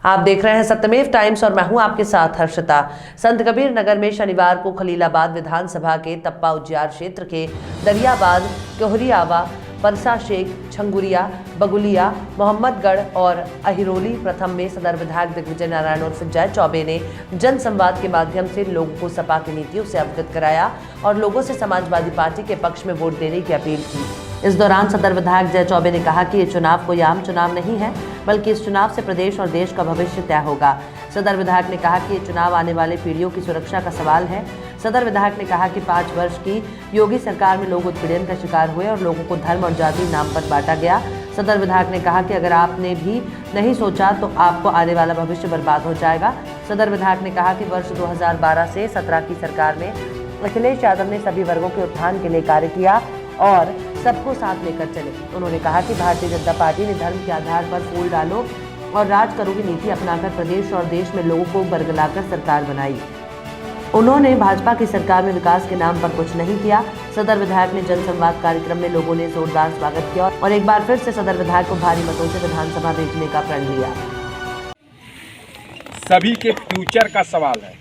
आप देख रहे हैं सत्यमेव टाइम्स और मैं हूं आपके साथ हर्षिता। संत कबीर नगर में शनिवार को खलीलाबाद विधानसभा के तप्पा उजियार क्षेत्र के दरियाबाद, कोहरियावा, परसा शेख, छंगुरिया, बगुलिया, मोहम्मदगढ़ और अहिरोली प्रथम में सदर विधायक दिग्विजय नारायण उर्फ जय चौबे ने जन संवाद के माध्यम से लोगों को सपा की नीतियों से अवगत कराया और लोगों से समाजवादी पार्टी के पक्ष में वोट देने की अपील की। इस दौरान सदर विधायक जय चौबे ने कहा कि ये चुनाव कोई आम चुनाव नहीं है, बल्कि इस चुनाव से प्रदेश और देश का भविष्य तय होगा। सदर विधायक ने कहा कि ये चुनाव आने वाले पीढ़ियों की सुरक्षा का सवाल है। सदर विधायक ने कहा कि 5 वर्ष की योगी सरकार में लोग उत्पीड़न का शिकार हुए और लोगों को धर्म और जाति नाम पर बांटा गया। सदर विधायक ने कहा कि अगर आपने भी नहीं सोचा तो आपको आने वाला भविष्य बर्बाद हो जाएगा। सदर विधायक ने कहा कि वर्ष 2012 से 17 की सरकार में अखिलेश यादव ने सभी वर्गों के उत्थान के लिए कार्य किया और सबको साथ लेकर चले। उन्होंने कहा कि भारतीय जनता पार्टी ने धर्म के आधार पर फूल डालो और राज करो की नीति अपनाकर प्रदेश और देश में लोगों को बरगलाकर सरकार बनाई। उन्होंने भाजपा की सरकार में विकास के नाम पर कुछ नहीं किया। सदर विधायक ने जनसंवाद कार्यक्रम में लोगों ने जोरदार स्वागत किया और एक बार फिर से सदर विधायक को भारी मतों से विधानसभा भेजने का प्रण लिया। सभी के फ्यूचर का सवाल है,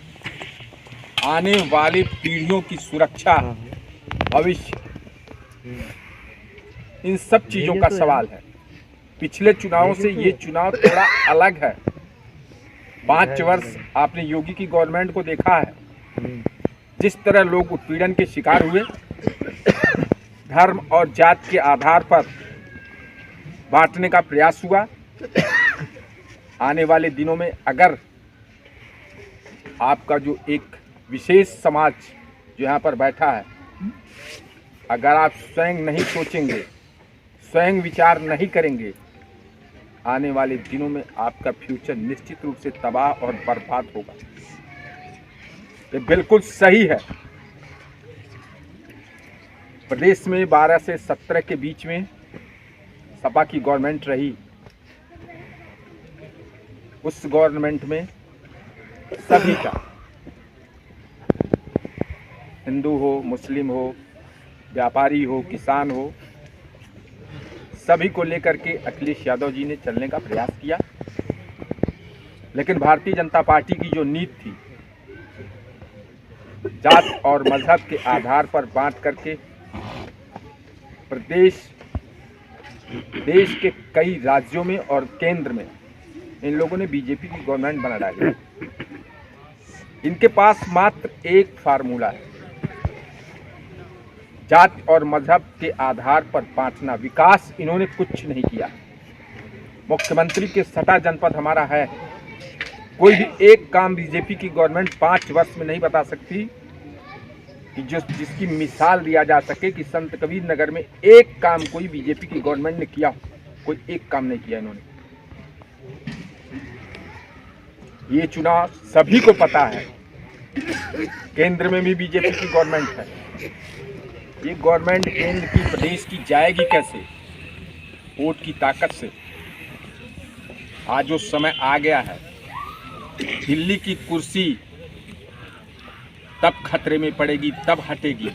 आने वाली पीढ़ियों की सुरक्षा, भविष्य, इन सब चीजों का सवाल है। पिछले चुनावों से ये चुनाव थोड़ा अलग है। 5 वर्ष आपने योगी की गवर्नमेंट को देखा है, जिस तरह लोग उत्पीड़न के शिकार हुए, धर्म और जात के आधार पर बांटने का प्रयास हुआ। आने वाले दिनों में अगर आपका जो एक विशेष समाज जो यहाँ पर बैठा है, अगर आप स्वयं नहीं सोचेंगे, स्वयं विचार नहीं करेंगे, आने वाले दिनों में आपका फ्यूचर निश्चित रूप से तबाह और बर्बाद होगा। ये बिल्कुल सही है। प्रदेश में 12 से 17 के बीच में सपा की गवर्नमेंट रही। उस गवर्नमेंट में सभी का, हिंदू हो, मुस्लिम हो, व्यापारी हो, किसान हो, सभी को लेकर के अखिलेश यादव जी ने चलने का प्रयास किया। लेकिन भारतीय जनता पार्टी की जो नीति थी, जात और मजहब के आधार पर बांट करके देश के कई राज्यों में और केंद्र में इन लोगों ने बीजेपी की गवर्नमेंट बना डाली। इनके पास मात्र एक फार्मूला है, जात और मजहब के आधार पर बांटना। विकास इन्होंने कुछ नहीं किया। मुख्यमंत्री के सटा जनपद हमारा है, कोई भी एक काम बीजेपी की गवर्नमेंट 5 वर्ष में नहीं बता सकती कि जिसकी मिसाल दिया जा सके कि संत कबीर नगर में एक काम कोई बीजेपी की गवर्नमेंट ने किया हो। कोई एक काम नहीं किया इन्होंने। ये चुनाव सभी को पता है, केंद्र में भी बीजेपी की गवर्नमेंट है। ये गवर्नमेंट केंद्र की प्रदेश की जाएगी कैसे? वोट की ताकत से। आज जो समय आ गया है, दिल्ली की कुर्सी तब खतरे में पड़ेगी, तब हटेगी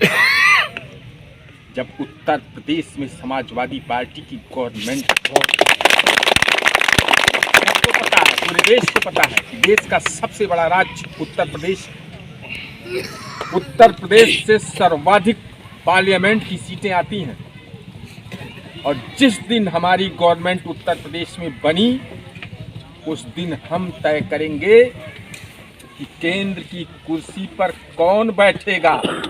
जब उत्तर प्रदेश में समाजवादी पार्टी की गवर्नमेंट हो। सबको पता है, पूरे देश को पता है कि देश का सबसे बड़ा राज्य उत्तर प्रदेश। उत्तर प्रदेश से सर्वाधिक पार्लियामेंट की सीटें आती हैं और जिस दिन हमारी गवर्नमेंट उत्तर प्रदेश में बनी, उस दिन हम तय करेंगे कि केंद्र की कुर्सी पर कौन बैठेगा।